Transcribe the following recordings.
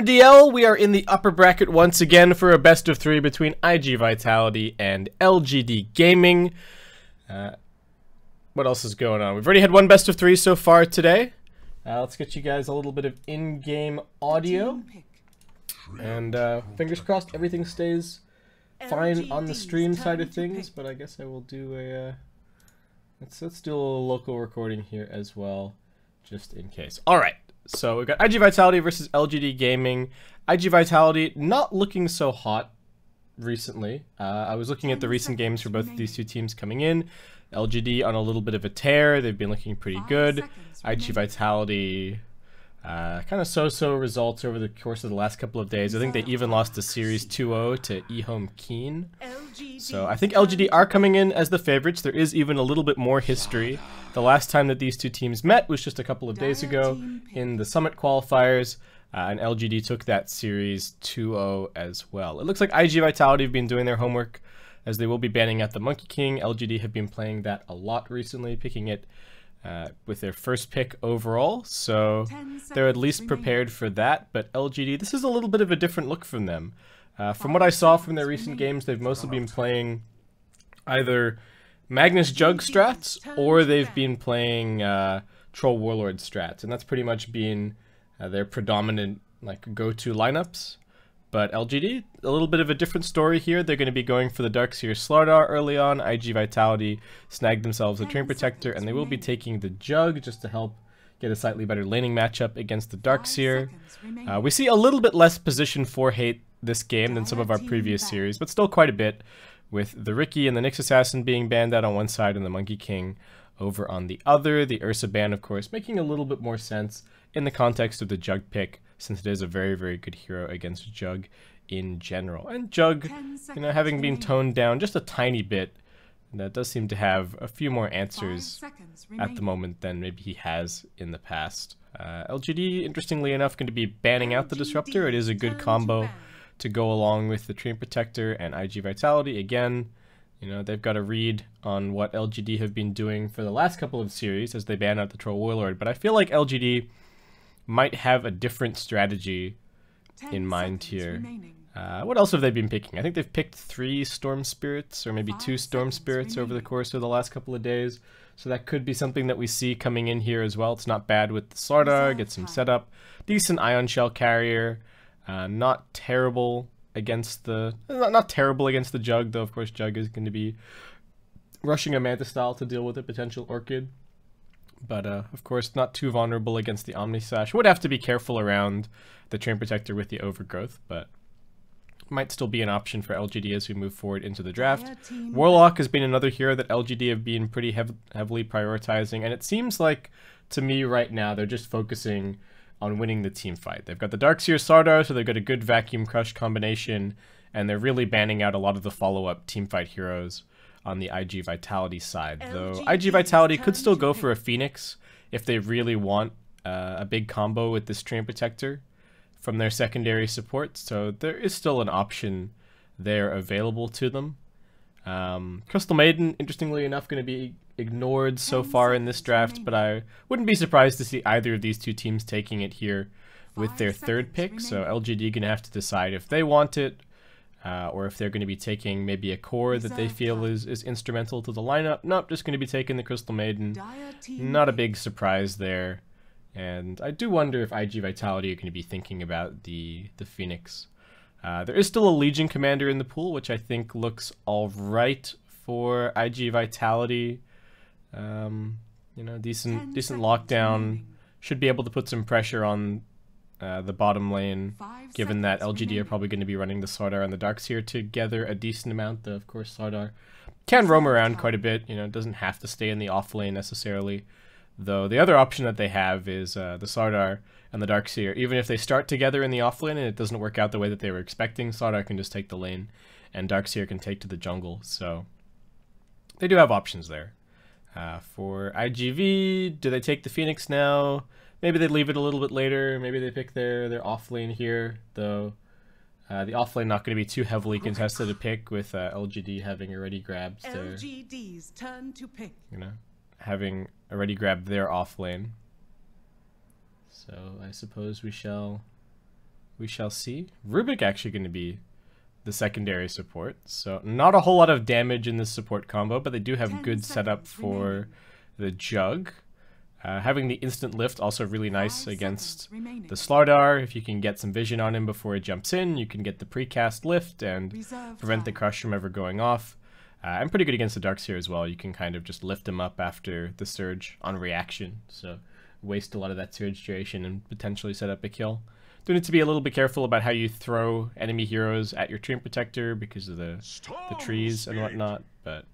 MDL, we are in the upper bracket once again for a best of 3 between iG.Vitality and LGD Gaming. What else is going on? We've already had one best of 3 so far today. Let's get you guys a little bit of in-game audio. And fingers crossed everything stays fine on the stream side of things, but I guess I will do a... let's do a little local recording here as well, just in case. Alright. So we've got iG.Vitality versus LGD Gaming. iG.Vitality not looking so hot recently. I was looking at the recent games for both of these two teams coming in. LGD on a little bit of a tear. They've been looking pretty good. iG.Vitality kind of so-so results over the course of the last couple of days. I think they even lost the series 2-0 to eHome Keen. So I think LGD are coming in as the favorites. There is even a little bit more history. The last time that these two teams met was just a couple of days ago in the Summit qualifiers, and LGD took that series 2-0 as well. It looks like iG.Vitality have been doing their homework, as they will be banning out the Monkey King. LGD have been playing that a lot recently, picking it with their first pick overall, so they're at least prepared for that. But LGD, this is a little bit of a different look from them. From what I saw from their recent games, they've mostly been playing either Magnus Jug strats, or they've been playing Troll Warlord strats, and that's pretty much been their predominant go-to lineups. But LGD, a little bit of a different story here. They're going to be going for the Darkseer Slardar early on. iG.Vitality snagged themselves a Train Protector, and they will be taking the Jug just to help get a slightly better laning matchup against the Darkseer. We see a little bit less position 4 hate this game than some of our previous series, but still quite a bit, with the Riki and the Nyx Assassin being banned out on one side and the Monkey King over on the other. The Ursa ban, of course, making a little bit more sense in the context of the Jug pick, since it is a very, very good hero against Jug in general. And Jug, having been toned down just a tiny bit, that does seem to have a few more answers at the moment than maybe he has in the past. LGD, interestingly enough, going to be banning out the Disruptor. It is a good combo to go along with the Train Protector and iG.Vitality. Again, they've got a read on what LGD have been doing for the last couple of series as they ban out the Troll Warlord, but I feel like LGD might have a different strategy in mind here. What else have they been picking? I think they've picked 3 Storm Spirits, or maybe 2 Storm Spirits over the course of the last couple of days. So that could be something that we see coming in here as well. It's not bad with the Slardar, get some setup. Decent Ion Shell carrier. Not terrible against the... Not terrible against the Jug, though of course Jug is going to be rushing a Manta Style to deal with a potential Orchid. But, of course, not too vulnerable against the Omnisash. Would have to be careful around the Train Protector with the Overgrowth, but might still be an option for LGD as we move forward into the draft. Warlock has been another hero that LGD have been pretty heavily prioritizing, and it seems like, to me right now, they're just focusing on winning the team fight. They've got the Darkseer Slardar, so they've got a good Vacuum Crush combination, and they're really banning out a lot of the follow-up team fight heroes on the iG.Vitality side, though iG.Vitality could still go for a Phoenix if they really want a big combo with this Train Protector from their secondary support, so there is still an option there available to them. Crystal Maiden, interestingly enough, going to be ignored so far in this draft, but I wouldn't be surprised to see either of these two teams taking it here with their third pick, so LGD going to have to decide if they want it, or if they're going to be taking maybe a core that they feel is instrumental to the lineup. Nope, just going to be taking the Crystal Maiden. Not a big surprise there. And I do wonder if iG.Vitality are going to be thinking about the Phoenix. There is still a Legion Commander in the pool, which I think looks alright for iG.Vitality. Decent lockdown. Should be able to put some pressure on the bottom lane, given that LGD are probably going to be running the Slardar and the Darkseer together a decent amount, though of course Slardar can roam around quite a bit, doesn't have to stay in the off lane necessarily. Though the other option that they have is the Slardar and the Darkseer. Even if they start together in the off lane and it doesn't work out the way that they were expecting, Slardar can just take the lane and Darkseer can take to the jungle, so they do have options there. For iGV, do they take the Phoenix now? Maybe they leave it a little bit later. Maybe they pick their off lane here, though. The off lane not going to be too heavily contested to pick, with LGD having already grabbed their... LGD's turn to pick. Having already grabbed their off lane. So I suppose we shall We shall see. Rubik actually going to be the secondary support, so not a whole lot of damage in this support combo, but they do have good setup for the Jug. Having the instant lift also really nice against the Slardar. If you can get some vision on him before he jumps in, you can get the precast lift and prevent the crush from ever going off. And pretty good against the Darkseer as well. You can kind of just lift him up after the surge on reaction, so waste a lot of that surge duration and potentially set up a kill. Do need to be a little bit careful about how you throw enemy heroes at your Treant Protector because of the trees and whatnot, but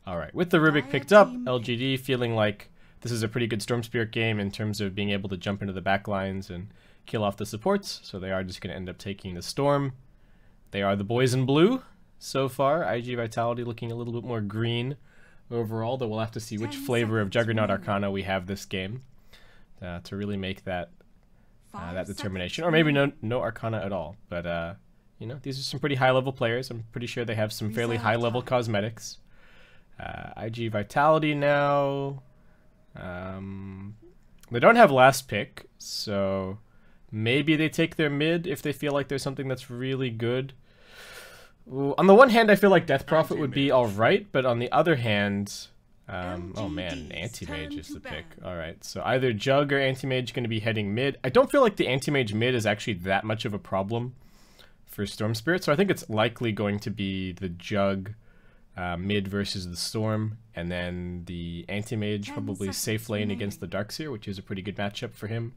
alright. With the Rubik picked up, LGD feeling like this is a pretty good Storm Spirit game in terms of being able to jump into the back lines and kill off the supports, so they are just going to end up taking the Storm. They are the boys in blue so far. iG.Vitality looking a little bit more green overall, though we'll have to see which flavor of Juggernaut Arcana we have this game to really make that that determination, or maybe no Arcana at all. But you know, these are some pretty high-level players. I'm pretty sure they have some fairly high-level cosmetics. iG.Vitality now. They don't have last pick, so maybe they take their mid if they feel like there's something that's really good. Ooh, on the one hand, I feel like Death Prophet would be alright, but on the other hand, oh man, Anti-Mage is the pick. Alright, so either Jug or Anti-Mage going to be heading mid. I don't feel like the Anti-Mage mid is actually that much of a problem for Storm Spirit, so I think it's likely going to be the Jug mid versus the Storm, and then the Anti-Mage probably safe lane against the Darkseer, which is a pretty good matchup for him.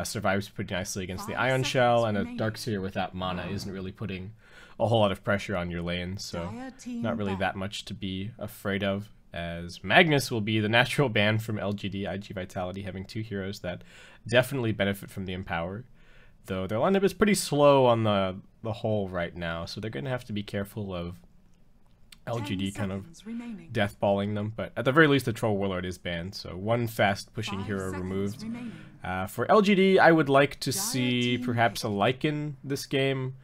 Survives pretty nicely against the Ion Shell, and a Darkseer without mana isn't really putting a whole lot of pressure on your lane, so not really that much to be afraid of, as Magnus will be the natural ban from LGD, iG.Vitality having two heroes that definitely benefit from the Empower, though their lineup is pretty slow on the whole right now, so they're going to have to be careful of LGD kind of deathballing them, but at the very least the Troll Warlord is banned, so one fast pushing hero removed. For LGD, I would like to see perhaps a Lycan this game.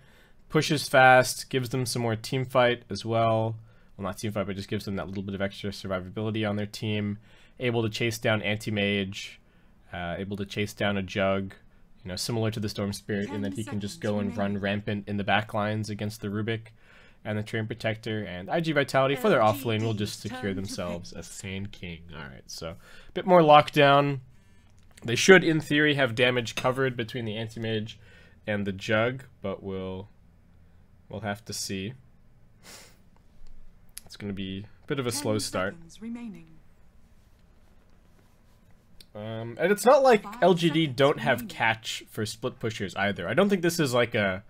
Pushes fast, gives them some more team fight as well. Well, not team fight, but just gives them that little bit of extra survivability on their team. Able to chase down Anti-Mage, able to chase down a Jug, you know, similar to the Storm Spirit in that he can just go and run rampant in the back lines against the Rubik and the Treant Protector, and iG.Vitality for their offlane will just secure themselves a Sand King. Alright, so a bit more lockdown. They should, in theory, have damage covered between the Anti-Mage and the Jug, but we'll have to see. It's going to be a bit of a slow start. And it's not like LGD don't have catch for split pushers either. I don't think this is like a...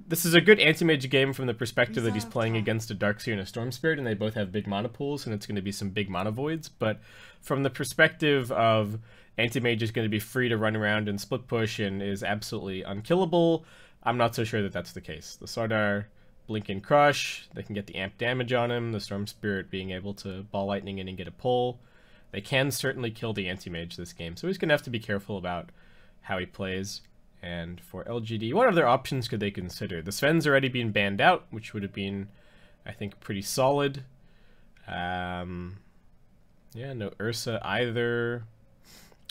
This is a good Anti-Mage game from the perspective that he's playing against a Darkseer and a Storm Spirit, and they both have big mana pools, and it's going to be some big mana voids. But from the perspective of Anti-Mage is going to be free to run around and split push and is absolutely unkillable, I'm not so sure that that's the case. The Slardar, Blink and Crush, they can get the amp damage on him, the Storm Spirit being able to Ball Lightning in and get a pull. They can certainly kill the Anti-Mage this game, so he's going to have to be careful about how he plays. And for LGD, what other options could they consider? The Sven's already been banned out, which would have been, I think, pretty solid. Yeah, no Ursa either.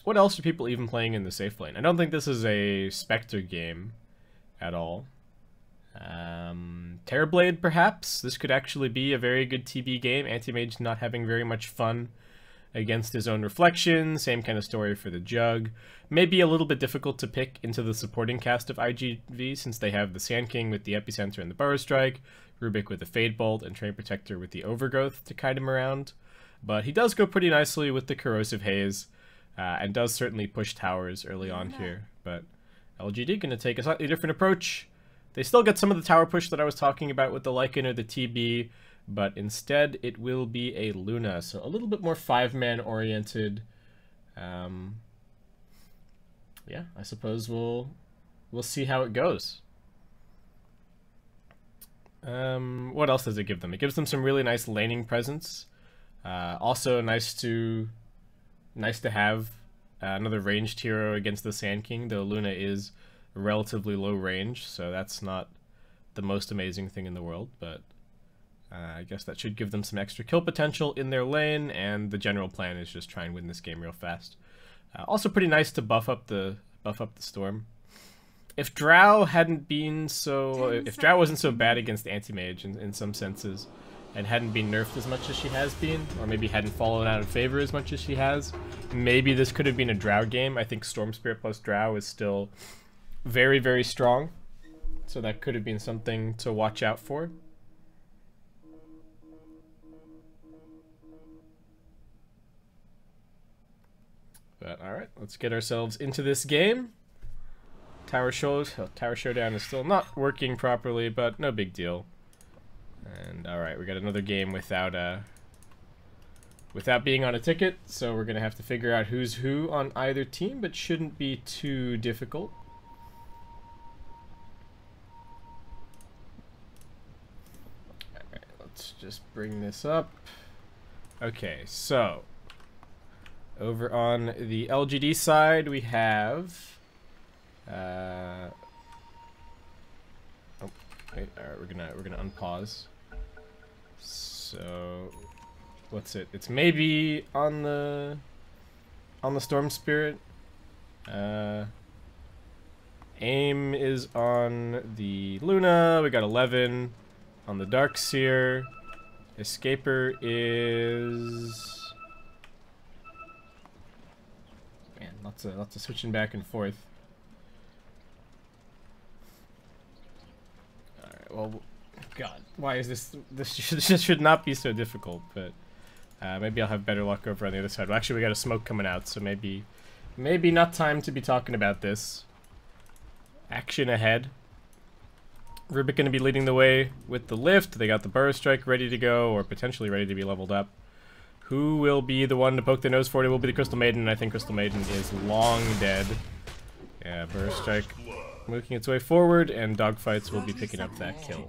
What else are people even playing in the safe lane? I don't think this is a Spectre game at all. Terrorblade, perhaps? This could actually be a very good TB game. Anti-Mage not having very much fun against his own reflection. Same kind of story for the Jug. Maybe a little bit difficult to pick into the supporting cast of iGV, since they have the Sand King with the Epicenter and the Burrow Strike, Rubik with the Fade Bolt, and Treant Protector with the Overgrowth to kite him around. But he does go pretty nicely with the Corrosive Haze, and does certainly push towers early on here. But LGD going to take a slightly different approach. They still get some of the tower push that I was talking about with the Lycan or the TB, but instead it will be a Luna, so a little bit more 5-man oriented. Yeah, I suppose we'll see how it goes. What else does it give them? It gives them some really nice laning presence. Also nice to have another ranged hero against the Sand King, though Luna is relatively low range, so that's not the most amazing thing in the world, but I guess that should give them some extra kill potential in their lane, and the general plan is just try and win this game real fast. Also pretty nice to buff up the Storm. if Drow hadn't been so, if Drow wasn't so bad against Anti-Mage in some senses, and hadn't been nerfed as much as she has been, or maybe hadn't fallen out of favor as much as she has, maybe this could have been a Drow game. I think Storm Spirit plus Drow is still very, very strong, so that could have been something to watch out for. But alright, let's get ourselves into this game. Tower Showdown is still not working properly, but no big deal. And alright, we got another game without being on a ticket, so we're gonna have to figure out who's who on either team, but shouldn't be too difficult. Alright, let's just bring this up. Okay, so over on the LGD side, we have oh, wait, alright, we're gonna unpause. So what's it? It's maybe on the Storm Spirit. Aim is on the Luna. We got 11 on the Darkseer. Escaper is, man, lots of switching back and forth. All right, well, God, why is this should not be so difficult, but maybe I'll have better luck over on the other side. Well, actually, we got a smoke coming out, so maybe not time to be talking about this. Action ahead. Rubik going to be leading the way with the lift. They got the Burrow Strike ready to go, or potentially ready to be leveled up. Who will be the one to poke their nose for it? It will be the Crystal Maiden, and I think Crystal Maiden is long dead. Yeah, Burrow Strike making its way forward, and Dogfights will be picking up that kill.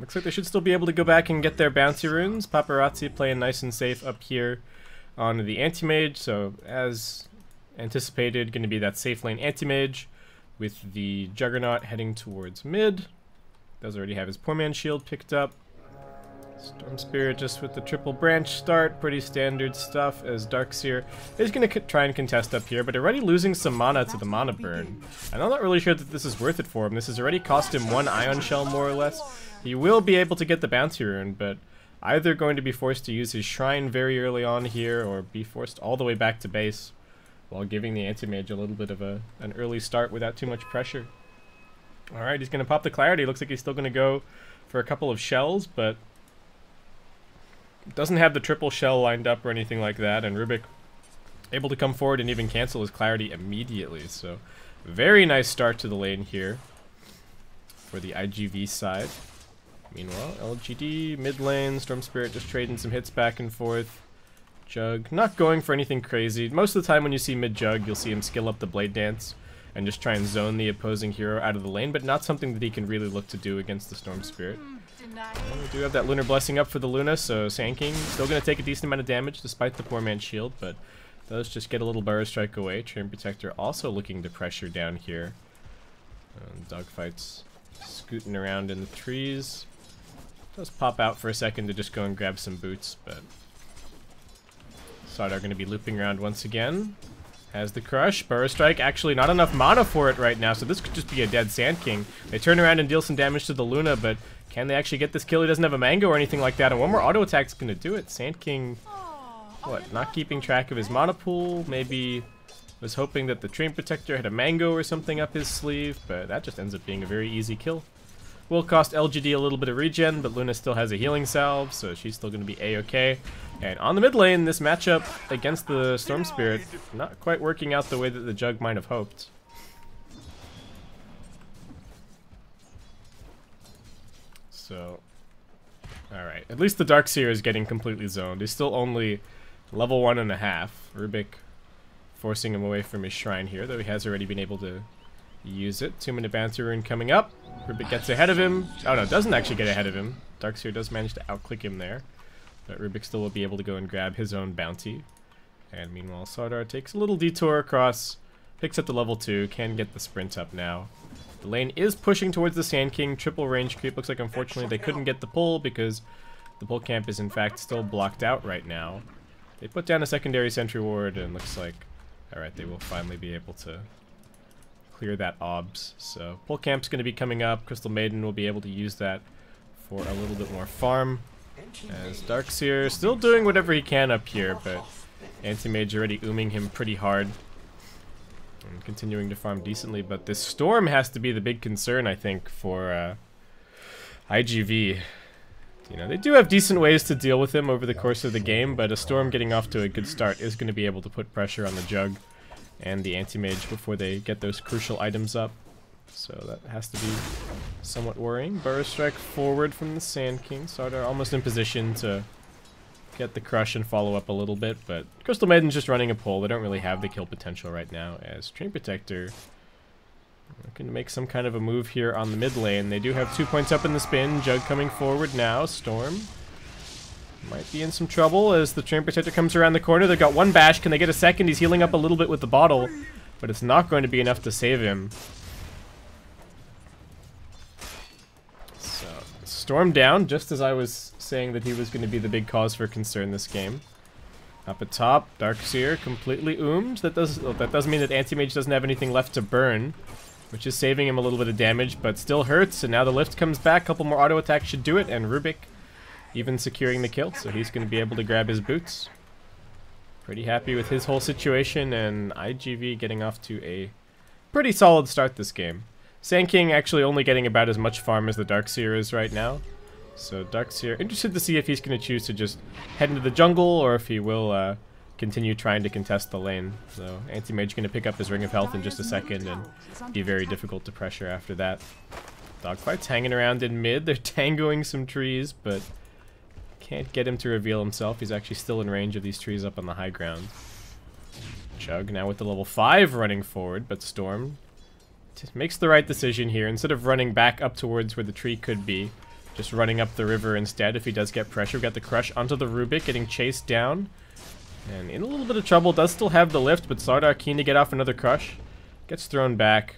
Looks like they should still be able to go back and get their bouncy runes. Paparazzi playing nice and safe up here on the Anti-Mage, so as anticipated, going to be that safe lane Anti-Mage with the Juggernaut heading towards mid. Does already have his Poor Man Shield picked up. Storm Spirit just with the triple branch start, pretty standard stuff, as Darkseer is going to try and contest up here, but already losing some mana to the mana burn. And I'm not really sure that this is worth it for him. This has already cost him 1 Ion Shell, more or less. He will be able to get the Bounty Rune, but either going to be forced to use his Shrine very early on here, or be forced all the way back to base, while giving the Anti-Mage a little bit of an early start without too much pressure. Alright, he's going to pop the Clarity. Looks like he's still going to go for a couple of shells, but doesn't have the triple shell lined up or anything like that, and Rubik able to come forward and even cancel his Clarity immediately. So very nice start to the lane here for the iGV side. Meanwhile, LGD, mid lane, Storm Spirit just trading some hits back and forth. Jug not going for anything crazy. Most of the time when you see mid Jug, you'll see him skill up the Blade Dance and just try and zone the opposing hero out of the lane, but not something that he can really look to do against the Storm Spirit. And we do have that Lunar Blessing up for the Luna, so Sand King still going to take a decent amount of damage despite the Poor Man's Shield, but does just get a little Burrow Strike away. Treant Protector also looking to pressure down here. Dogfights scooting around in the trees. Does pop out for a second to just go and grab some boots, but Sardar going to be looping around once again. Has the Crush. Burrow Strike, actually not enough mana for it right now, so this could just be a dead Sand King. They turn around and deal some damage to the Luna, but can they actually get this kill? He doesn't have a Mango or anything like that, and one more auto attack's going to do it. Sand King, what, not keeping track of his mana pool? Maybe was hoping that the Treant Protector had a Mango or something up his sleeve, but that just ends up being a very easy kill. Will cost LGD a little bit of regen, but Luna still has a healing salve, so she's still going to be a-okay. And on the mid lane, this matchup against the Storm Spirit not quite working out the way that the Jug might have hoped. So, alright. At least the Darkseer is getting completely zoned. He's still only level 1.5. Rubik forcing him away from his Shrine here, though he has already been able to use it. 2-minute Bounty Rune coming up. Rubik gets ahead of him. Oh no, doesn't actually get ahead of him. Darkseer does manage to outclick him there. But Rubik still will be able to go and grab his own bounty. And meanwhile, Sardar takes a little detour across, picks up the level 2, can get the sprint up now. The lane is pushing towards the Sand King. Triple range creep. Looks like unfortunately they couldn't get the pull because the pull camp is in fact still blocked out right now. They put down a secondary sentry ward and looks like, alright, they will finally be able to clear that obs. So Pole Camp's going to be coming up. Crystal Maiden will be able to use that for a little bit more farm. As Darkseer still doing whatever he can up here, but Anti-Mage already ooming him pretty hard. And continuing to farm decently, but this Storm has to be the big concern, I think, for iGV. You know, they do have decent ways to deal with him over the course of the game, but a Storm getting off to a good start is going to be able to put pressure on the Jug and the Anti-Mage before they get those crucial items up. So that has to be somewhat worrying. Burrow Strike forward from the Sand King. Sardar almost in position to get the crush and follow up a little bit, but Crystal Maiden's just running a pull. They don't really have the kill potential right now, as Train Protector looking to make some kind of a move here on the mid lane. They do have 2 points up in the spin. Jug coming forward now. Storm might be in some trouble as the Train Protector comes around the corner. They've got one bash. Can they get a second? He's healing up a little bit with the bottle, but it's not going to be enough to save him. So, Storm down, just as I was saying that he was going to be the big cause for concern this game. Up at top, Darkseer completely oomed. That does mean that Anti-Mage doesn't have anything left to burn, which is saving him a little bit of damage, but still hurts. And now the lift comes back. A couple more auto attacks should do it, and Rubik even securing the kill, so he's going to be able to grab his boots. Pretty happy with his whole situation, and iGV getting off to a pretty solid start this game. Sand King actually only getting about as much farm as the Darkseer is right now. So Darkseer, interested to see if he's going to choose to just head into the jungle, or if he will continue trying to contest the lane. So Anti-Mage going to pick up his Ring of Health in just a second and be very difficult to pressure after that. Dogfight's hanging around in mid. They're tangoing some trees, but can't get him to reveal himself. He's actually still in range of these trees up on the high ground. Chug now with the level 5 running forward, but Storm makes the right decision here. Instead of running back up towards where the tree could be, just running up the river instead if he does get pressure. We've got the crush onto the Rubik, getting chased down. And in a little bit of trouble, does still have the lift, but Sardar keen to get off another crush. Gets thrown back.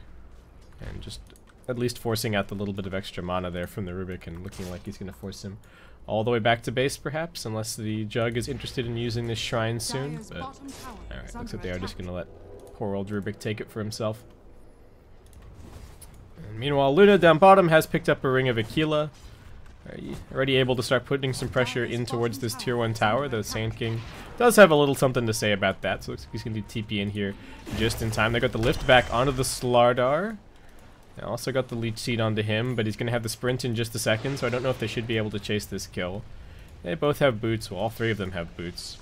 And just at least forcing out the little bit of extra mana there from the Rubik, and looking like he's going to force him all the way back to base, perhaps, unless the Jug is interested in using this shrine soon. But alright, looks like they are just going to let poor old Rubik take it for himself. And meanwhile, Luna down bottom has picked up a Ring of Aquila. Already able to start putting some pressure in towards this tier 1 tower. The Sand King does have a little something to say about that, so looks like he's going to TP in here just in time. They got the lift back onto the Slardar. They also got the Leech Seed onto him, but he's going to have the sprint in just a second, so I don't know if they should be able to chase this kill. They both have boots, well, all three of them have boots,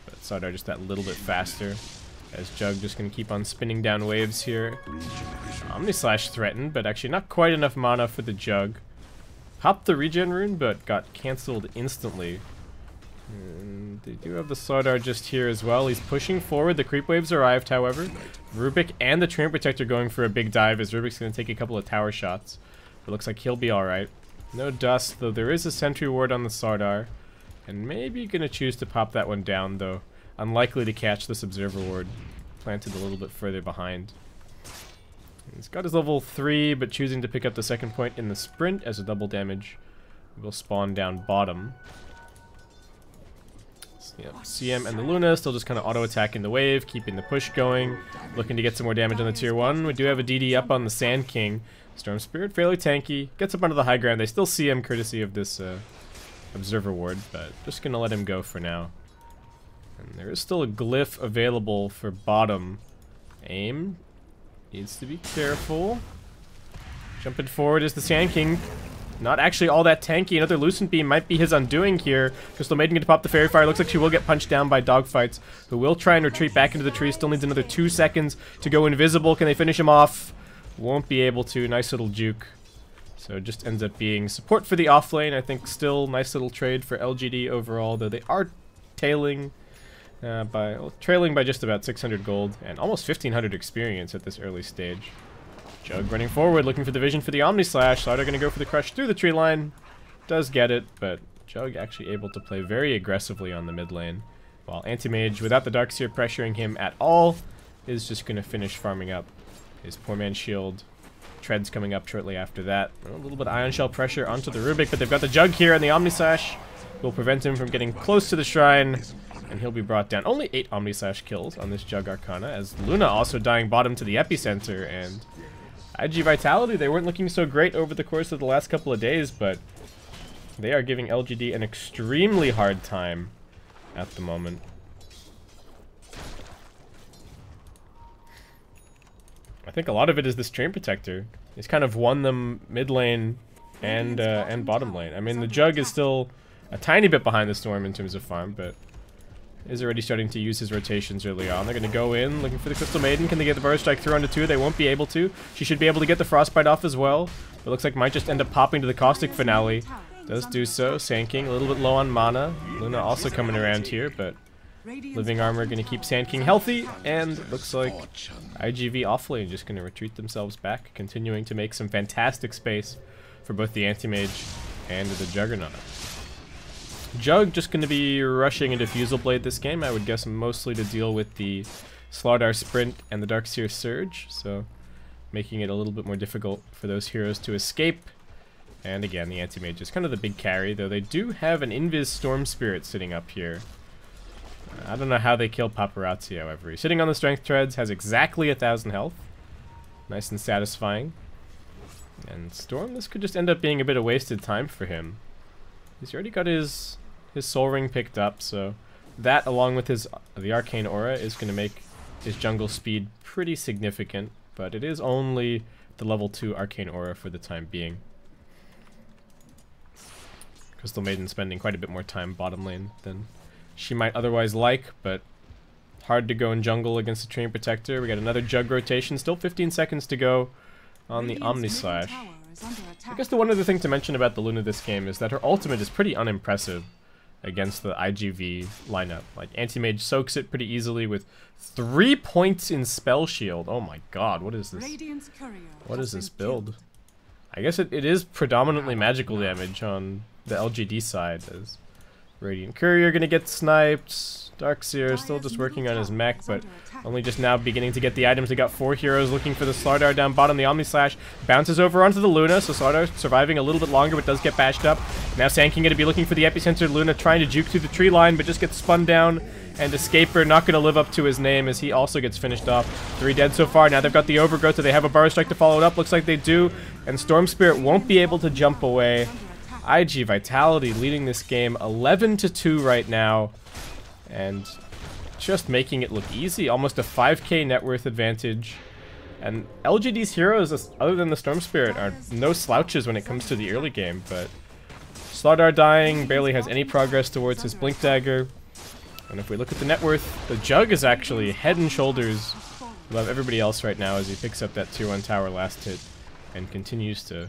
but Sardar just that little bit faster, as Jug just going to keep on spinning down waves here. Omnislash threatened, but actually not quite enough mana for the Jug. Popped the regen rune, but got cancelled instantly. And they do have the Slardar just here as well. He's pushing forward. The creep waves arrived, however. Rubik and the Train Protector going for a big dive, as Rubik's going to take a couple of tower shots. It looks like he'll be alright. No dust, though there is a sentry ward on the Sardar. And maybe going to choose to pop that one down, though. Unlikely to catch this Observer ward. Planted a little bit further behind. He's got his level 3, but choosing to pick up the second point in the sprint as a double damage will spawn down bottom. So, yeah, CM and the Luna still just kind of auto-attacking the wave, keeping the push going, looking to get some more damage on the tier 1. We do have a DD up on the Sand King. Storm Spirit fairly tanky, gets up onto the high ground. They still see him courtesy of this Observer ward, but just going to let him go for now. And there is still a glyph available for bottom. Aim. Needs to be careful. Jumping forward is the Sand King. Not actually all that tanky. Another Lucent Beam might be his undoing here. Crystal Maiden going to pop the Fairy Fire. Looks like she will get punched down by Dogfights, who will try and retreat back into the tree. Still needs another 2 seconds to go invisible. Can they finish him off? Won't be able to. Nice little juke. So it just ends up being support for the offlane. I think still nice little trade for LGD overall, though they are trailing by just about 600 gold and almost 1500 experience at this early stage. Jug running forward, looking for the vision for the Omnislash. Slardar going to go for the crush through the tree line. Does get it, but Jug actually able to play very aggressively on the mid lane, while Anti-Mage, without the Darkseer pressuring him at all, is just going to finish farming up his poor man's shield. Treads coming up shortly after that. A little bit of Ion Shell pressure onto the Rubik, but they've got the Jug here, and the Omnislash will prevent him from getting close to the shrine, and he'll be brought down. Only 8 Omnislash kills on this Jug Arcana, as Luna also dying bottom to the epicenter, and iG.Vitality, they weren't looking so great over the course of the last couple of days, but they are giving LGD an extremely hard time at the moment. I think a lot of it is this Train Protector. He's kind of won them mid lane and bottom lane. I mean, the Jug is still a tiny bit behind the Storm in terms of farm, but is already starting to use his rotations early on. They're going to go in, looking for the Crystal Maiden. Can they get the Burst Strike through onto 2? They won't be able to. She should be able to get the Frostbite off as well. It looks like might just end up popping to the Caustic Finale. Does do so. Sand King a little bit low on mana. Luna also coming around here, but Living Armor going to keep Sand King healthy, and it looks like iGV offlane just going to retreat themselves back, continuing to make some fantastic space for both the Anti-Mage and the Juggernaut. Jug just going to be rushing into Fusel Blade this game, I would guess mostly to deal with the Slardar Sprint and the Darkseer Surge, so making it a little bit more difficult for those heroes to escape. And again, the Anti-Mage is kind of the big carry, though they do have an Invis Storm Spirit sitting up here. I don't know how they kill Paparazzi, however. He's sitting on the Strength Treads, has exactly 1,000 health. Nice and satisfying. And Storm, this could just end up being a bit of wasted time for him. He's already got his Soul Ring picked up, so that, along with the Arcane Aura, is going to make his jungle speed pretty significant, but it is only the level 2 Arcane Aura for the time being. Crystal Maiden spending quite a bit more time bottom lane than she might otherwise like, but hard to go in jungle against a Train Protector. We got another Jug rotation, still 15 seconds to go on the Omnislash. I guess the one other thing to mention about the Luna this game is that her ultimate is pretty unimpressive against the iGV lineup. Like, Anti-Mage soaks it pretty easily with 3 points in Spell Shield. Oh my god, what is this? What is this build? I guess it is predominantly magical damage on the LGD side, as Radiant Courier gonna get sniped. Darkseer still just working on his mech, but only just now beginning to get the items. They got 4 heroes looking for the Slardar down bottom. The Omnislash bounces over onto the Luna, so Slardar surviving a little bit longer, but does get bashed up. Now Sand King gonna be looking for the Epicenter. Luna trying to juke through the tree line, but just gets spun down. And Escaper not gonna live up to his name as he also gets finished off. 3 dead so far. Now they've got the Overgrowth, so they have a Burrow Strike to follow it up. Looks like they do, and Storm Spirit won't be able to jump away. iG.Vitality leading this game 11-2 right now, and just making it look easy. Almost a 5k net worth advantage. And LGD's heroes, other than the Storm Spirit, are no slouches when it comes to the early game, but Slardar dying, barely has any progress towards his Blink Dagger. And if we look at the net worth, the Jug is actually head and shoulders above everybody else right now as he picks up that tier 1 tower last hit and continues to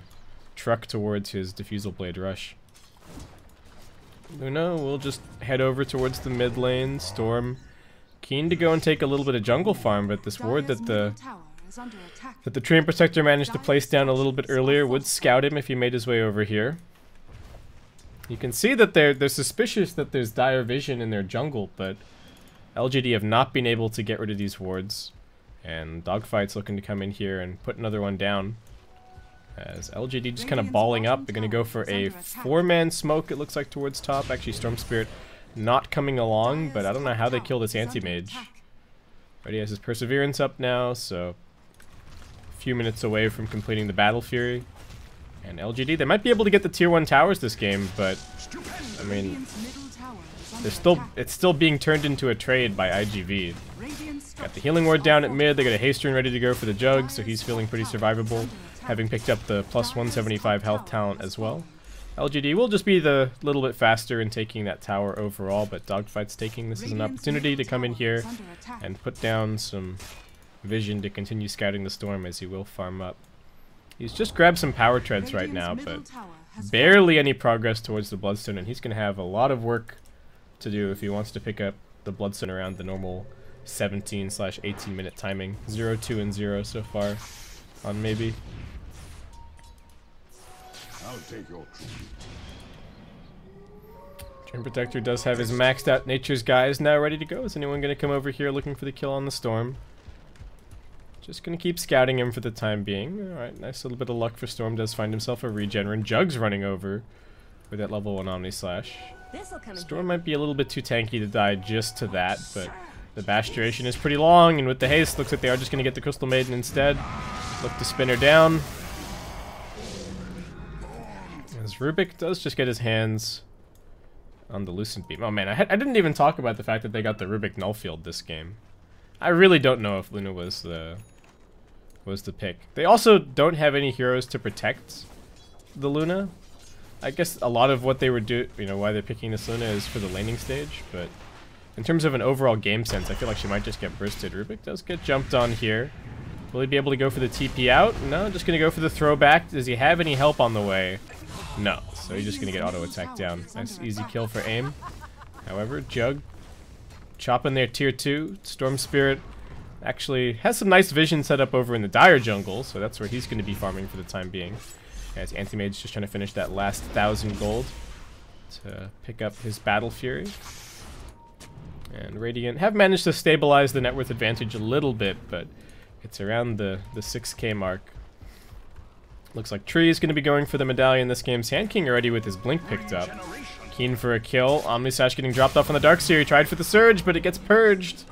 truck towards his Diffusal Blade rush. Luna will just head over towards the mid lane. Storm keen to go and take a little bit of jungle farm, but this ward that the Train Protector managed to place down a little bit earlier would scout him if he made his way over here. You can see that they're suspicious that there's dire vision in their jungle, but LGD have not been able to get rid of these wards, and Dogfight's looking to come in here and put another one down. As LGD just kind of balling up, they're going to go for a 4-man smoke, it looks like, towards top. Actually, Storm Spirit not coming along, but I don't know how they kill this Anti-Mage. Already has his Perseverance up now, so a few minutes away from completing the Battle Fury. And LGD, they might be able to get the tier 1 towers this game, but I mean, it's still being turned into a trade by iGV. Got the Healing Ward down at mid, they got a Haste Rune ready to go for the Jug, so he's feeling pretty survivable, having picked up the plus 175 health talent as well. LGD will just be the little bit faster in taking that tower overall, but Dogfight's taking this as an opportunity to come in here and put down some vision to continue scouting the Storm as he will farm up. He's just grabbed some power treads right now, but barely any progress towards the Bloodstone, and he's going to have a lot of work to do if he wants to pick up the Bloodstone around the normal 17/18 minute timing. 0, 2, and 0 so far on maybe. I'll take your tribute. Train Protector does have his maxed out Nature's Guise now ready to go. Is anyone going to come over here looking for the kill on the Storm? Just going to keep scouting him for the time being. Alright, nice little bit of luck for Storm. Does find himself a regenerant. Jug's running over with that level 1 Omnislash. Storm might be a little bit too tanky to die just to that, but the bash duration is pretty long, and with the haste, looks like they are just going to get the Crystal Maiden instead. Look to spin her down. As Rubik does just get his hands on the Lucent Beam. Oh man, I didn't even talk about the fact that they got the Rubik Null Field this game. I really don't know if Luna was the pick. They also don't have any heroes to protect the Luna. I guess a lot of what they were why they're picking this Luna is for the laning stage, but in terms of an overall game sense, I feel like she might just get bursted. Rubik does get jumped on here. Will he be able to go for the TP out? No, just gonna go for the throwback. Does he have any help on the way? No, so he's just gonna get auto attacked down. Nice easy kill for aim. However, Jug chopping their tier 2. Storm Spirit actually has some nice vision set up over in the Dire jungle, so that's where he's gonna be farming for the time being. As Anti-Mage's just trying to finish that last 1,000 gold to pick up his Battle Fury. And Radiant have managed to stabilize the net worth advantage a little bit, but it's around the 6k mark. Looks like Tree is going to be going for the medallion this game. Sand King already with his Blink picked up. Keen for a kill. Omnisash getting dropped off on the Darkseer. He tried for the Surge, but it gets purged.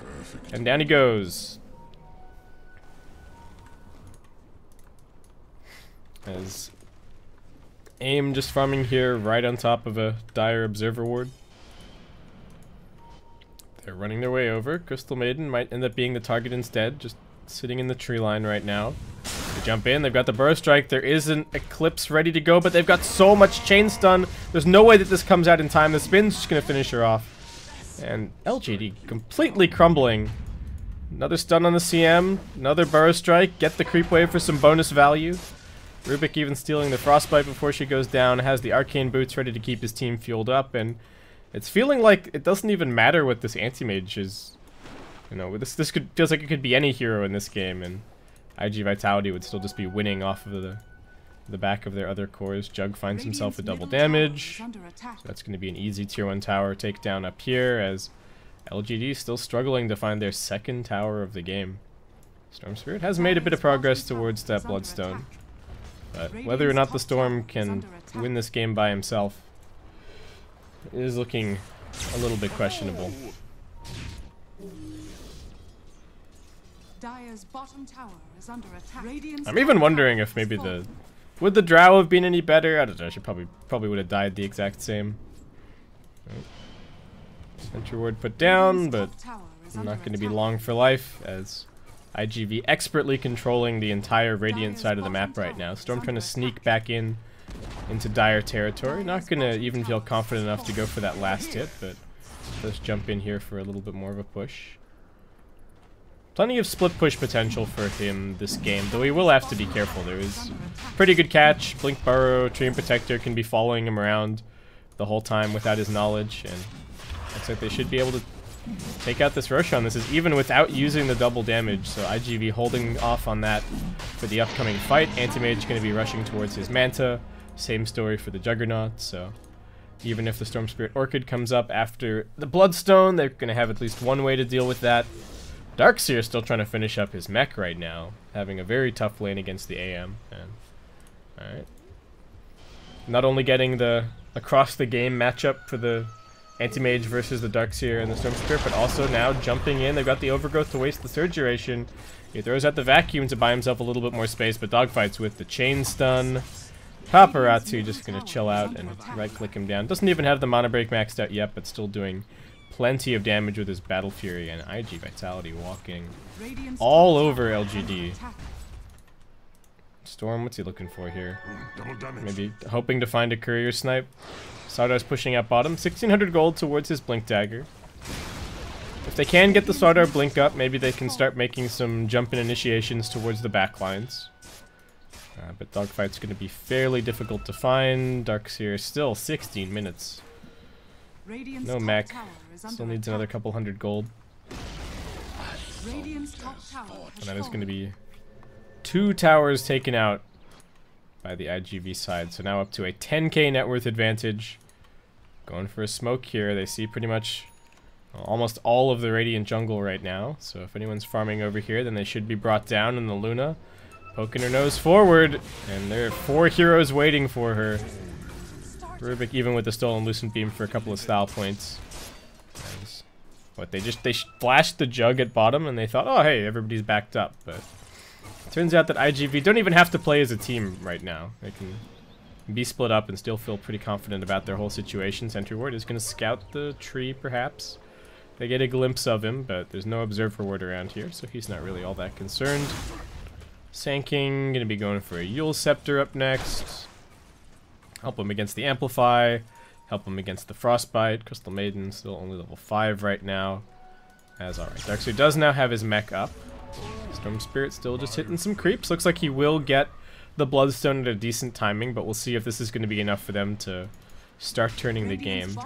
And down he goes. As AIM just farming here right on top of a Dire Observer Ward. They're running their way over. Crystal Maiden might end up being the target instead, just sitting in the tree line right now. They jump in, they've got the Burrow Strike, there is an Eclipse ready to go, but they've got so much chain stun, there's no way that this comes out in time. The spin's just gonna finish her off. And LGD completely crumbling. Another stun on the CM, another Burrow Strike, get the creep wave for some bonus value. Rubik even stealing the Frostbite before she goes down, has the Arcane Boots ready to keep his team fueled up, and it's feeling like it doesn't even matter what this Anti-Mage is. This feels like it could be any hero in this game, and iG.Vitality would still just be winning off of the back of their other cores. Jug finds himself a double damage, so that's going to be an easy tier 1 tower takedown up here, as LGD still struggling to find their second tower of the game. Storm Spirit has made a bit of progress towards that Bloodstone, but whether or not the Storm can win this game by himself is looking a little bit questionable. Dire's bottom tower is under attack. I'm even wondering if maybe would the Drow have been any better? I don't know. She probably would have died the exact same. Sentry ward put down, but not going to be long for life, as iGV expertly controlling the entire Radiant side of the map right now. Storm trying to sneak back into Dire territory. Not going to even feel confident enough to go for that last hit, but let's jump in here for a little bit more of a push. Plenty of split push potential for him this game, though he will have to be careful. There is pretty good catch. Blink Burrow, Tree and Protector can be following him around the whole time without his knowledge, and looks like they should be able to take out this Roshan. This is even without using the double damage, so iGV holding off on that for the upcoming fight. Anti-Mage going to be rushing towards his Manta. Same story for the Juggernaut, so even if the Storm Spirit Orchid comes up after the Bloodstone, they're going to have at least one way to deal with that. Darkseer is still trying to finish up his mech right now, having a very tough lane against the AM. And alright. Not only getting the across the game matchup for the Anti-Mage versus the Darkseer and the Storm Spirit, but also now jumping in. They've got the Overgrowth to waste the Surge duration. He throws out the Vacuum to buy himself a little bit more space, but dogfights with the Chain Stun. Paparazzi just gonna chill out and right-click him down. Doesn't even have the Mana Break maxed out yet, but still doing plenty of damage with his Battle Fury, and iG.Vitality walking all over LGD. Storm, what's he looking for here? Maybe hoping to find a courier snipe. Sardar's pushing up bottom. 1,600 gold towards his Blink Dagger. If they can get the Sardar Blink up, maybe they can start making some jump-in initiations towards the backlines. But Dogfight's going to be fairly difficult to find. Darkseer still 16 minutes. No mech. Still needs another couple hundred gold. And that is going to be 2 towers taken out by the iGV side. So now up to a 10k net worth advantage. Going for a smoke here. They see pretty much almost all of the Radiant jungle right now. So if anyone's farming over here, then they should be brought down in the Luna. Poking her nose forward. And there are 4 heroes waiting for her. Rubik even with the stolen Lucent Beam for a couple of style points. What, they flashed the Jug at bottom and they thought, oh hey, everybody's backed up, but Turns out that iGV don't even have to play as a team right now. They can be split up and still feel pretty confident about their whole situation. Sentry Ward is going to scout the tree, perhaps. They get a glimpse of him, but there's no Observer Ward around here, so he's not really all that concerned. Sanking, going to be going for a Yule Scepter up next. Help him against the Amplify. Help him against the Frostbite. Crystal Maiden still only level 5 right now. Alright. Darkseer does now have his mech up. Storm Spirit still just hitting some creeps. Looks like he will get the Bloodstone at a decent timing, but we'll see if this is going to be enough for them to start turning the game.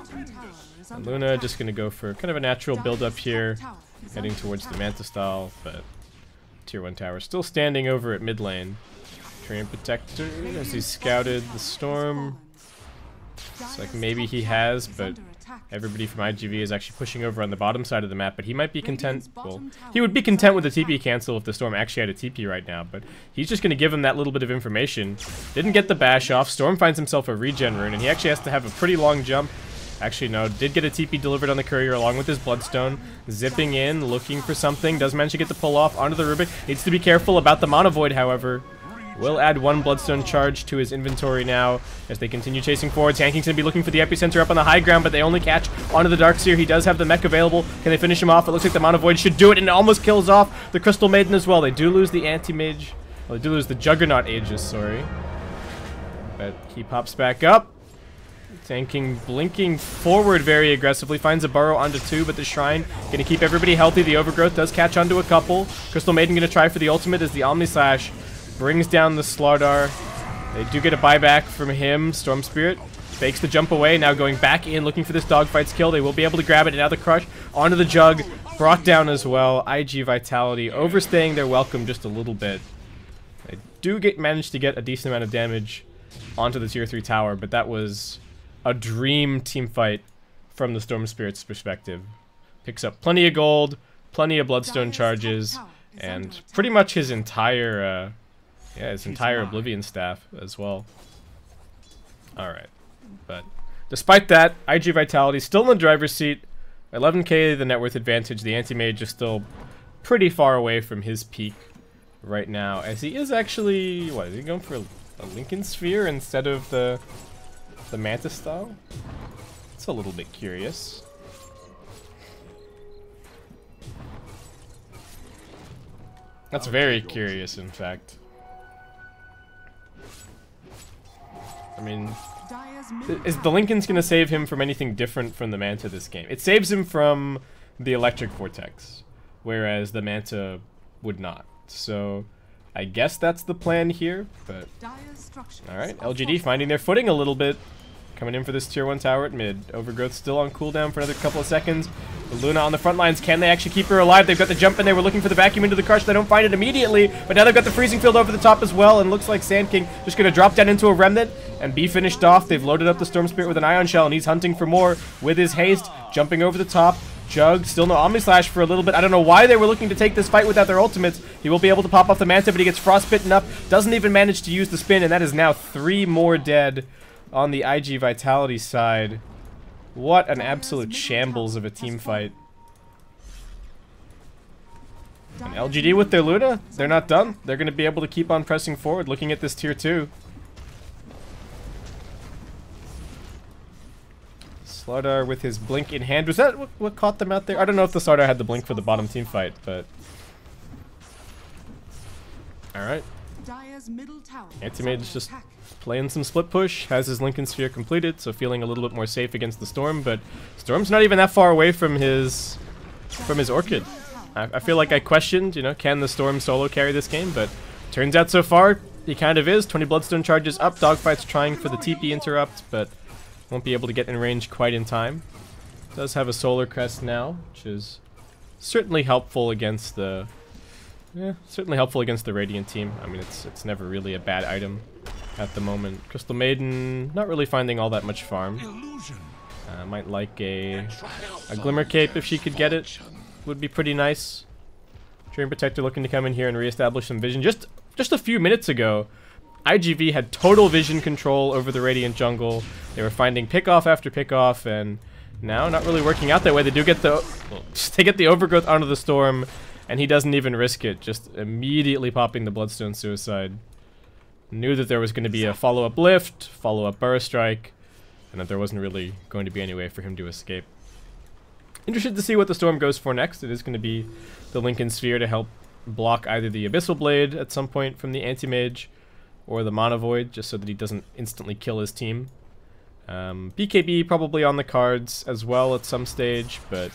And Luna just going to go for kind of a natural build-up here, heading towards the Manta style, but Tier 1 tower still standing over at mid lane. Treant Protector as he scouted the storm. Looks like maybe he has, but everybody from iGV is actually pushing over on the bottom side of the map, but he might be content. Well, he would be content with the TP cancel if the storm actually had a TP right now, but he's just going to give him that little bit of information. Didn't get the bash off. Storm finds himself a regen rune, and he actually has to have a pretty long jump. Actually, no, did get a TP delivered on the courier along with his Bloodstone. Zipping in, looking for something. Does manage to get the pull off onto the Rubik. Needs to be careful about the Mana Void, however. Will add one Bloodstone charge to his inventory now as they continue chasing forward. Sanking's going to be looking for the epicenter up on the high ground, but they only catch onto the Darkseer. He does have the mech available. Can they finish him off? It looks like the Mana Void should do it, and it almost kills off the Crystal Maiden as well. They do lose the Anti-Mage. Well, they do lose the Juggernaut Aegis, sorry. But he pops back up. Sanking blinking forward very aggressively. Finds a burrow onto 2, but the Shrine going to keep everybody healthy. The Overgrowth does catch onto a couple. Crystal Maiden going to try for the ultimate as the Omni Slash brings down the Slardar. They do get a buyback from him. Storm Spirit fakes the jump away. Now going back in, looking for this dogfight skill. They will be able to grab it. And now the Crush onto the Jug. Brought down as well. iG.Vitality overstaying their welcome just a little bit. They do manage to get a decent amount of damage onto the Tier 3 tower, but that was a dream team fight from the Storm Spirit's perspective. Picks up plenty of gold, plenty of Bloodstone charges, and pretty much his entire Oblivion staff as well. Alright, but despite that, iG.Vitality still in the driver's seat. 11k the net worth advantage. The Anti-Mage is still pretty far away from his peak right now, as he is actually, what, is he going for a Lincoln Sphere instead of the Mantis style? It's a little bit curious. That's very curious, in fact. I mean, is the Lincoln's gonna save him from anything different from the Manta this game? It saves him from the Electric Vortex, whereas the Manta would not. So I guess that's the plan here, but alright, LGD finding their footing a little bit. Coming in for this Tier 1 tower at mid. Overgrowth still on cooldown for another couple of seconds. Luna on the front lines. Can they actually keep her alive? They've got the jump in. They were looking for the vacuum into the Crush. They don't find it immediately, but now they've got the freezing field over the top as well, and looks like Sand King just going to drop down into a Remnant and be finished off. They've loaded up the Storm Spirit with an Ion Shell, and he's hunting for more with his haste. Jumping over the top. Jug, still no Omni Slash for a little bit. I don't know why they were looking to take this fight without their ultimates. He will be able to pop off the Manta, but he gets frostbitten up. Doesn't even manage to use the spin, and that is now 3 more dead on the iG.Vitality side. What an absolute shambles of a team fight. And LGD with their Luna, they're not done. They're going to be able to keep on pressing forward, looking at this Tier 2. Slardar with his blink in hand. Was that what caught them out there? I don't know if the Slardar had the blink for the bottom team fight, but alright. Anti-Mage just playing some split push, has his Lincoln Sphere completed, so feeling a little bit more safe against the Storm, but Storm's not even that far away from his Orchid. I feel like I questioned, you know, can the Storm solo carry this game, but turns out so far he kind of is. 20 Bloodstone charges up, Dogfight's trying for the TP interrupt, but won't be able to get in range quite in time. Does have a Solar Crest now, which is certainly helpful against the Radiant team. I mean, it's never really a bad item at the moment. Crystal Maiden not really finding all that much farm. Might like a Glimmer Cape if she could get it. Would be pretty nice. Treant Protector looking to come in here and reestablish some vision. Just a few minutes ago, iGV had total vision control over the Radiant jungle. They were finding pickoff after pickoff, and now not really working out that way. They do get the Overgrowth onto the Storm, and he doesn't even risk it, just immediately popping the Bloodstone Suicide. Knew that there was going to be a follow-up lift, follow-up Burst Strike, and that there wasn't really going to be any way for him to escape. Interested to see what the Storm goes for next. It is going to be the Lincoln Sphere to help block either the Abyssal Blade at some point from the Anti-Mage or the Mana Void, just so that he doesn't instantly kill his team. BKB probably on the cards as well at some stage, but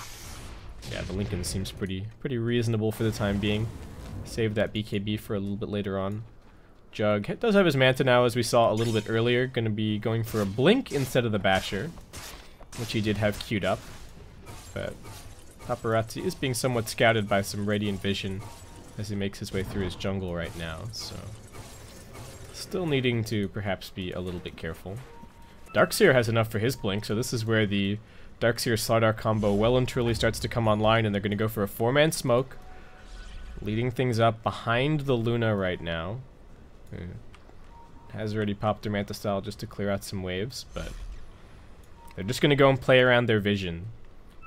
yeah, the Lincoln seems pretty reasonable for the time being. Save that BKB for a little bit later on. Jug does have his Manta now, as we saw a little bit earlier. Going to be going for a Blink instead of the Basher, which he did have queued up. But Paparazzi is being somewhat scouted by some Radiant Vision as he makes his way through his jungle right now, so still needing to perhaps be a little bit careful. Darkseer has enough for his Blink, so this is where the Darkseer-Slardar combo well and truly starts to come online, and they're going to go for a 4-man smoke, leading things up behind the Luna right now. Has already popped their Manta Style just to clear out some waves, but they're just going to go and play around their vision.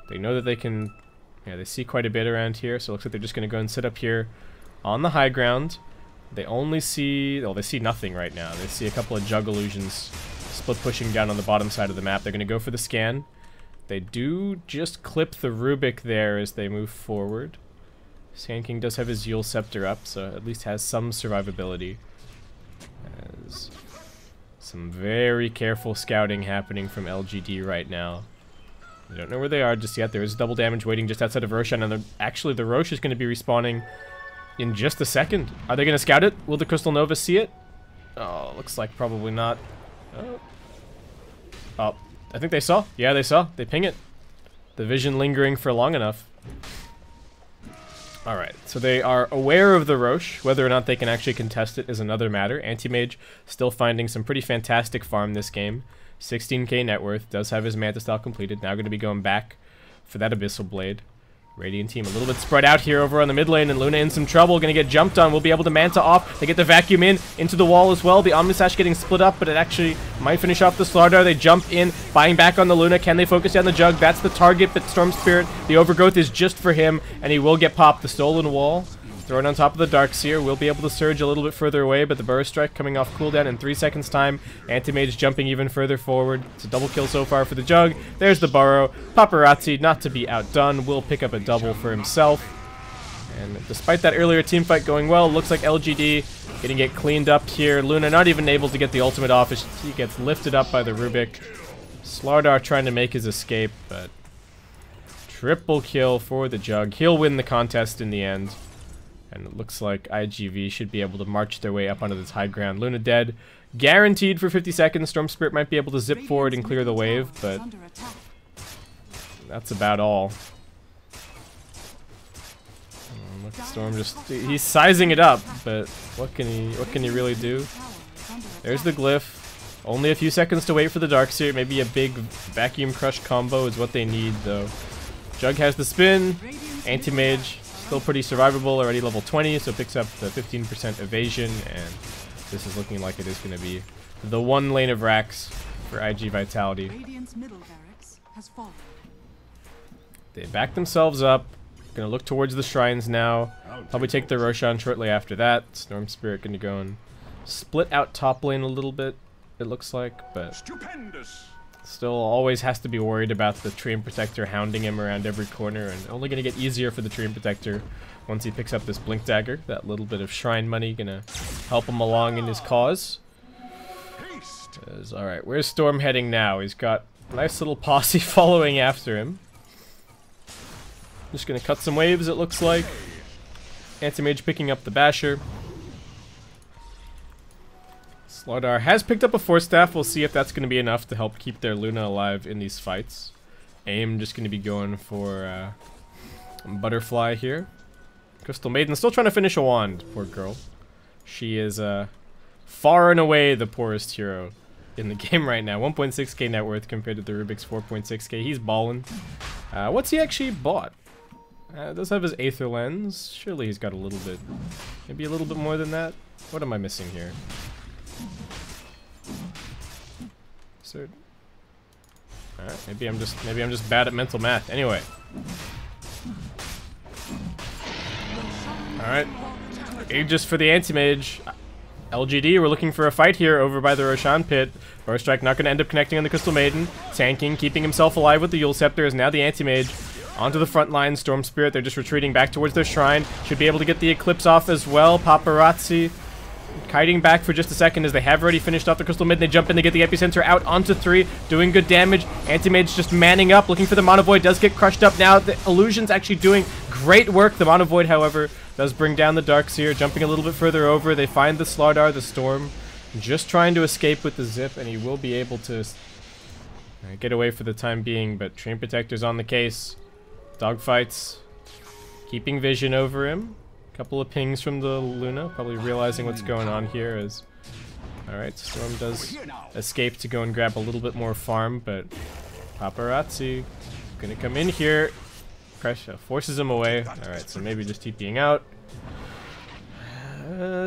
They know that they can, yeah, they see quite a bit around here, so it looks like they're just going to go and sit up here on the high ground. They only see, well, they see nothing right now. They see a couple of Jug Illusions split pushing down on the bottom side of the map. They're going to go for the scan. They do just clip the Rubik there as they move forward. Sand King does have his Yule Scepter up, so at least has some survivability. As some very careful scouting happening from LGD right now. I don't know where they are just yet. There is double damage waiting just outside of Roshan, and actually the Rosh is going to be respawning in just a second. Are they going to scout it? Will the Crystal Nova see it? Oh, looks like probably not. Oh, I think they saw. Yeah, they saw. They ping it. The vision lingering for long enough. Alright, so they are aware of the Rosh. Whether or not they can actually contest it is another matter. Anti-Mage still finding some pretty fantastic farm this game. 16k net worth, does have his Manta Style completed. Now going to be going back for that Abyssal Blade. Radiant team a little bit spread out here over on the mid lane, and Luna in some trouble. Going to get jumped on. We'll be able to Manta off. They get the Vacuum into the wall as well. The Omnisash getting split up, but it actually might finish off the Slardar. They jump in, buying back on the Luna. Can they focus down the Jug? That's the target, but Storm Spirit, the Overgrowth is just for him, and he will get popped. The Stolen Wall thrown on top of the Darkseer. Will be able to surge a little bit further away, but the Burst Strike coming off cooldown in 3 seconds time. Anti-Mage jumping even further forward. It's a double kill so far for the Jug. There's the Burrow. Paparazzi, not to be outdone, will pick up a double for himself. And despite that earlier team fight going well, looks like LGD getting it cleaned up here. Luna not even able to get the ultimate off as he gets lifted up by the Rubik. Slardar trying to make his escape, but triple kill for the Jug. He'll win the contest in the end. And it looks like iGV should be able to march their way up onto this high ground. Luna dead. Guaranteed for 50 seconds. Storm Spirit might be able to zip forward and clear the wave, but that's about all. Look, Storm just, he's sizing it up, but what can he really do? There's the glyph. Only a few seconds to wait for the Darkseer. Maybe a big Vacuum Crush combo is what they need, though. Jug has the spin. Anti-Mage still pretty survivable, already level 20, so picks up the 15% evasion, and this is looking like it is going to be the one lane of racks for iG.Vitality. They back themselves up, going to look towards the shrines now, probably take the Roshan shortly after that. Storm Spirit going to go and split out top lane a little bit, it looks like, but still always has to be worried about the Treant Protector hounding him around every corner, and only going to get easier for the Treant Protector once he picks up this Blink Dagger. That little bit of shrine money going to help him along in his cause. Alright, where's Storm heading now? He's got a nice little posse following after him. Just going to cut some waves, it looks like. Anti-Mage picking up the Basher. Slardar has picked up a Force Staff. We'll see if that's going to be enough to help keep their Luna alive in these fights. Aim just going to be going for Butterfly here. Crystal Maiden still trying to finish a wand, poor girl. She is far and away the poorest hero in the game right now. 1.6k net worth compared to the Rubik's 4.6k. He's ballin'. What's he actually bought? Does have his Aether Lens. Surely he's got a little bit, maybe a little bit more than that. What am I missing here? Alright, maybe I'm just bad at mental math. Anyway. Alright. Aegis for the anti-mage. LGD, we're looking for a fight here over by the Roshan pit. Burst Strike not going to end up connecting on the Crystal Maiden. Tanking, keeping himself alive with the Yule Scepter is now the anti-mage. Onto the front line, Storm Spirit, they're just retreating back towards their shrine. Should be able to get the Eclipse off as well. Paparazzi kiting back for just a second as they have already finished off the Crystal Maiden. They jump in to get the Epicenter out onto 3, doing good damage. Anti-mage just manning up, looking for the Mono Void, does get crushed up now. The Illusion's actually doing great work. The Mono Void, however, does bring down the Darkseer, jumping a little bit further over. They find the Slardar, the Storm, just trying to escape with the zip, and he will be able to get away for the time being, but Train Protector's on the case. Dogfights, keeping vision over him. Couple of pings from the Luna, probably realizing what's going on here as... Alright, Storm does escape to go and grab a little bit more farm, but Paparazzi gonna come in here. Pressure forces him away. Alright, so maybe just TPing out.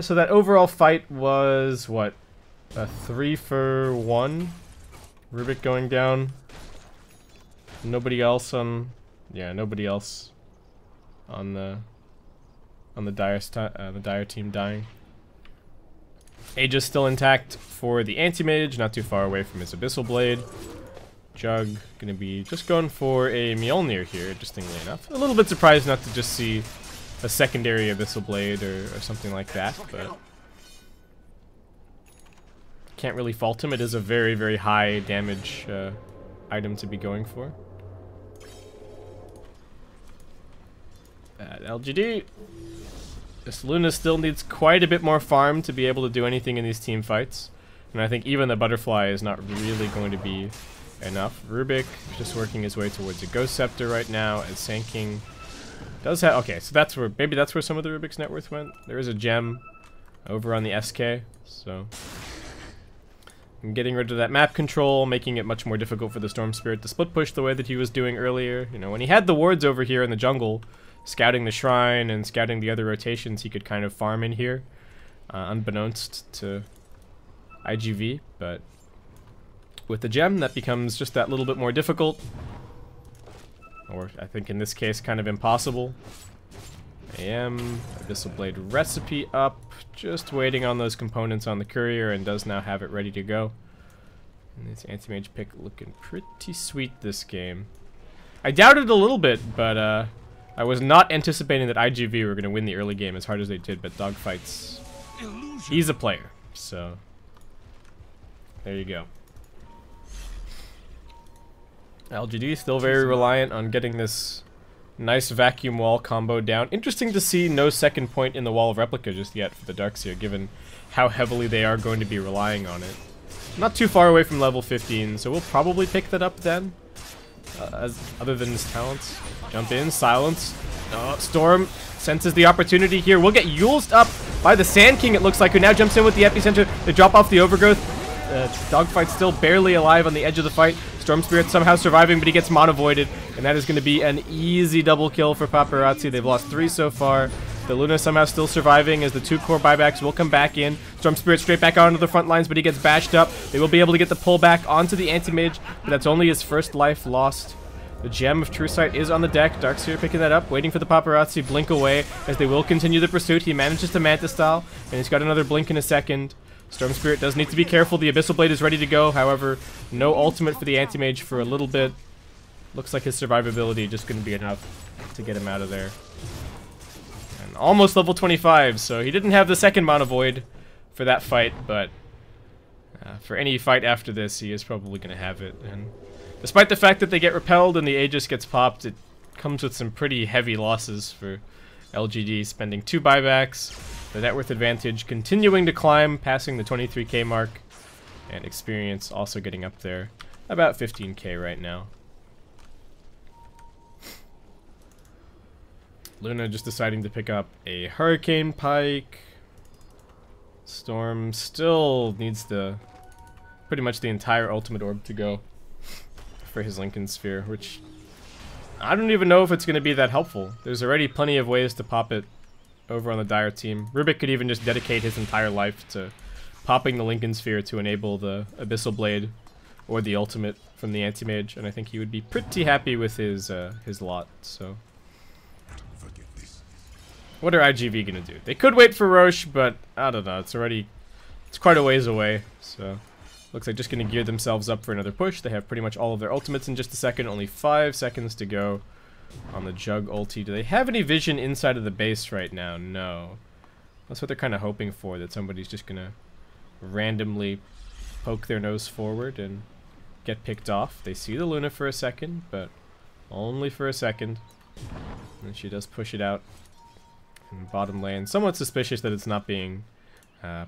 So that overall fight was, what? A 3 for 1? Rubik going down. Nobody else on... Yeah, nobody else on the Dire team dying. Aegis still intact for the Anti-Mage, not too far away from his Abyssal Blade. Jug gonna be just going for a Mjolnir here, interestingly enough. A little bit surprised not to just see a secondary Abyssal Blade or something like that, but can't really fault him. It is a very, very high damage item to be going for. LGD. This Luna still needs quite a bit more farm to be able to do anything in these team fights. And I think even the Butterfly is not really going to be enough. Rubik just working his way towards a Ghost Scepter right now as Sand does have... Okay, so that's where... Maybe that's where some of the Rubik's net worth went. There is a gem over on the SK, so... I'm getting rid of that map control, making it much more difficult for the Storm Spirit to split push the way that he was doing earlier. You know, when he had the wards over here in the jungle, scouting the shrine and scouting the other rotations, he could kind of farm in here, unbeknownst to iGV, but with the gem, that becomes just that little bit more difficult, or I think in this case, kind of impossible. Abyssal Blade recipe up, just waiting on those components on the courier, and does now have it ready to go. And this Anti-Mage pick looking pretty sweet this game. I doubted a little bit, but I was not anticipating that iGV were going to win the early game as hard as they did, but Dogfights, he's a player, so there you go. LGD still very reliant on getting this nice vacuum wall combo down. Interesting to see no second point in the Wall of Replica just yet for the Darkseer, given how heavily they are going to be relying on it. Not too far away from level 15, so we'll probably pick that up then. Other than his talents. Jump in, silence. Storm senses the opportunity here. We'll get Yuled up by the Sand King, it looks like, who now jumps in with the Epicenter. They drop off the Overgrowth. Dogfight still barely alive on the edge of the fight. Storm Spirit somehow surviving, but he gets Mono Voided, and that is going to be an easy double kill for Paparazzi. They've lost 3 so far. The Luna somehow still surviving as the 2 core buybacks will come back in. Storm Spirit straight back onto the front lines, but he gets bashed up. They will be able to get the pullback onto the Anti-Mage, but that's only his first life lost. The Gem of True Sight is on the deck. Darkseer picking that up, waiting for the Paparazzi blink away as they will continue the pursuit. He manages to Manta Style, and he's got another blink in a second. Storm Spirit does need to be careful. The Abyssal Blade is ready to go. However, no ultimate for the Anti-Mage for a little bit. Looks like his survivability just going to be enough to get him out of there. And almost level 25, so he didn't have the second Mono Void for that fight, but for any fight after this, he is probably going to have it. And despite the fact that they get repelled and the Aegis gets popped, it comes with some pretty heavy losses for LGD, spending 2 buybacks. The net worth advantage continuing to climb, passing the 23k mark, and experience also getting up there, about 15k right now. Luna just deciding to pick up a Hurricane Pike. Storm still needs pretty much the entire ultimate orb to go for his Lincoln Sphere, which I don't even know if it's going to be that helpful. There's already plenty of ways to pop it over on the Dire team. Rubik could even just dedicate his entire life to popping the Lincoln Sphere to enable the Abyssal Blade or the ultimate from the Anti-Mage, and I think he would be pretty happy with his lot. So What are iGV gonna do? They could wait for Roche, but I don't know. It's quite a ways away. So looks like just gonna gear themselves up for another push. They have pretty much all of their ultimates in just a second. Only 5 seconds to go on the Jug ulti. Do they have any vision inside of the base right now? No. That's what they're kind of hoping for, that somebody's just gonna randomly poke their nose forward and get picked off. They see the Luna for a second, but only for a second. And she does push it out in the bottom lane. Somewhat suspicious that it's not being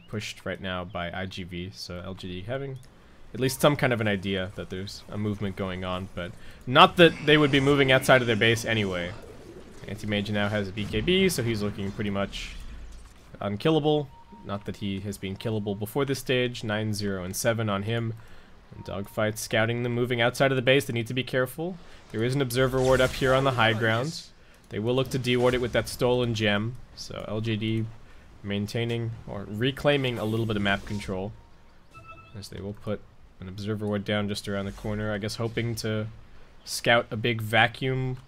pushed right now by iGV, so LGD having at least some kind of an idea that there's a movement going on, but not that they would be moving outside of their base anyway. Anti-Mage now has a BKB, so he's looking pretty much unkillable. Not that he has been killable before this stage. 9, 0, and 7 on him. And Dogfight scouting them moving outside of the base. They need to be careful. There is an Observer Ward up here on the high ground. They will look to deward it with that stolen gem. So LGD maintaining or reclaiming a little bit of map control, as they will put an Observer Ward down just around the corner, I guess hoping to scout a big vacuum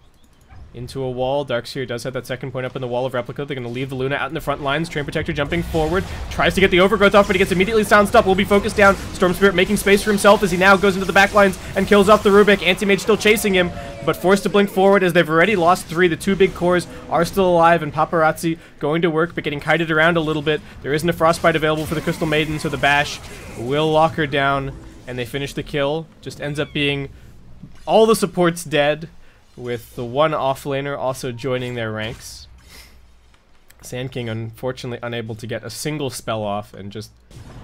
into a wall. Darkseer does have that second point up in the wall of Replica. They're going to leave the Luna out in the front lines. Train Protector jumping forward. Tries to get the overgrowth off, but he gets immediately silenced up. Will be focused down. Storm Spirit making space for himself as he now goes into the back lines and kills off the Rubik. Anti-Mage still chasing him, but forced to blink forward as they've already lost 3. The 2 big cores are still alive, and Paparazzi going to work, but getting kited around a little bit. There isn't a Frostbite available for the Crystal Maiden, so the Bash will lock her down, and they finish the kill. Just ends up being all the supports dead, with the one offlaner also joining their ranks. Sand King unfortunately unable to get a single spell off, and just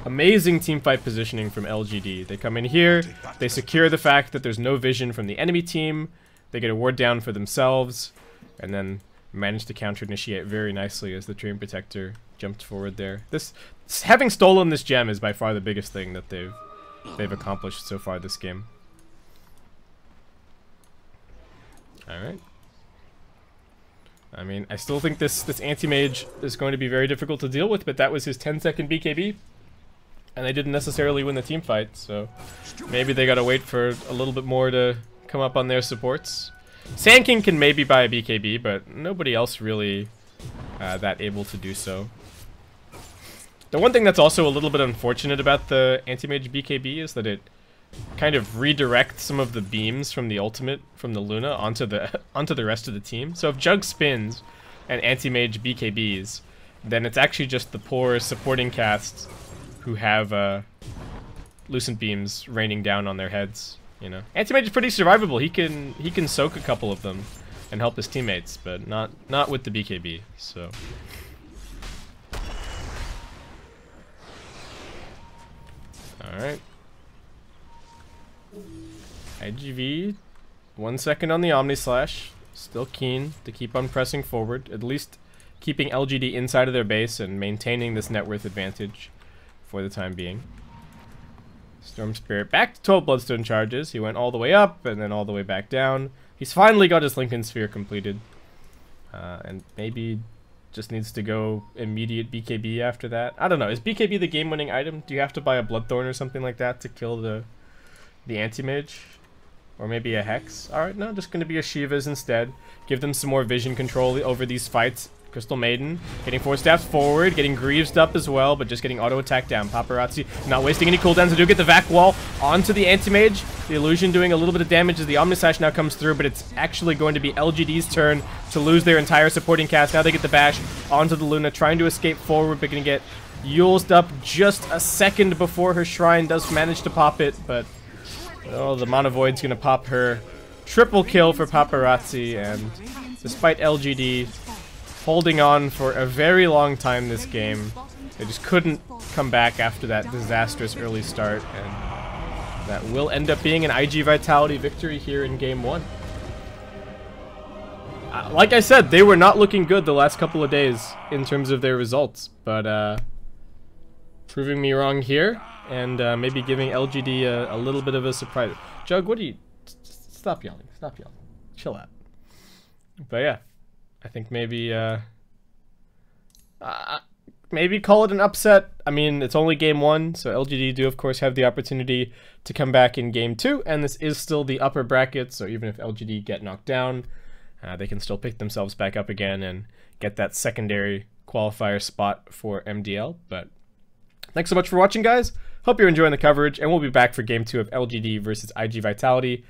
amazing teamfight positioning from LGD. They come in here, they secure the fact that there's no vision from the enemy team, they get a ward down for themselves, and then manage to counter-initiate very nicely as the Train Protector jumped forward there. Having stolen this gem is by far the biggest thing that they've accomplished so far this game. Alright. I mean, I still think this Anti-Mage is going to be very difficult to deal with, but that was his 10-second BKB. And they didn't necessarily win the team fight, so maybe they gotta wait for a little bit more to come up on their supports. Sand King can maybe buy a BKB, but nobody else really that able to do so. The one thing that's also a little bit unfortunate about the Anti-Mage BKB is that it kind of redirect some of the beams from the ultimate from the Luna onto the rest of the team. So if Jug spins and Anti-Mage BKBs, then it's actually just the poor supporting casts who have Lucent Beams raining down on their heads. You know, Anti-Mage is pretty survivable. He can soak a couple of them and help his teammates, but not with the BKB. So. All right. iGV, 1 second on the Omni Slash, still keen to keep on pressing forward, at least keeping LGD inside of their base and maintaining this net worth advantage for the time being. Storm Spirit back to 12 Bloodstone charges. He went all the way up and then all the way back down. He's finally got his Lincoln Sphere completed, and maybe just needs to go immediate BKB after that. I don't know, is BKB the game-winning item? Do you have to buy a Bloodthorn or something like that to kill the Anti-Mage? Or maybe a Hex? Alright, no, just gonna be a Shiva's instead. Give them some more vision control over these fights. Crystal Maiden getting 4 steps forward, getting Greaved up as well, but just getting auto-attack down. Paparazzi not wasting any cooldowns. They do get the Vac Wall onto the Anti-Mage. The Illusion doing a little bit of damage as the Omnislash now comes through, but it's actually going to be LGD's turn to lose their entire supporting cast. Now they get the Bash onto the Luna, trying to escape forward, but gonna get Yuled up just a second before her Shrine does manage to pop it, but oh, the Mana Void's gonna pop her triple kill for Paparazzi, and despite LGD holding on for a very long time this game, they just couldn't come back after that disastrous early start, and that will end up being an iG.Vitality victory here in Game 1. Like I said, they were not looking good the last couple of days in terms of their results, but proving me wrong here, and maybe giving LGD a little bit of a surprise. Jug, what do you... Stop yelling. Stop yelling. Chill out. But yeah, I think maybe maybe call it an upset. I mean, it's only Game 1, so LGD do, of course, have the opportunity to come back in Game 2, and this is still the upper bracket, so even if LGD get knocked down, they can still pick themselves back up again and get that secondary qualifier spot for MDL. But thanks so much for watching, guys. Hope you're enjoying the coverage, and we'll be back for Game 2 of LGD versus iG.Vitality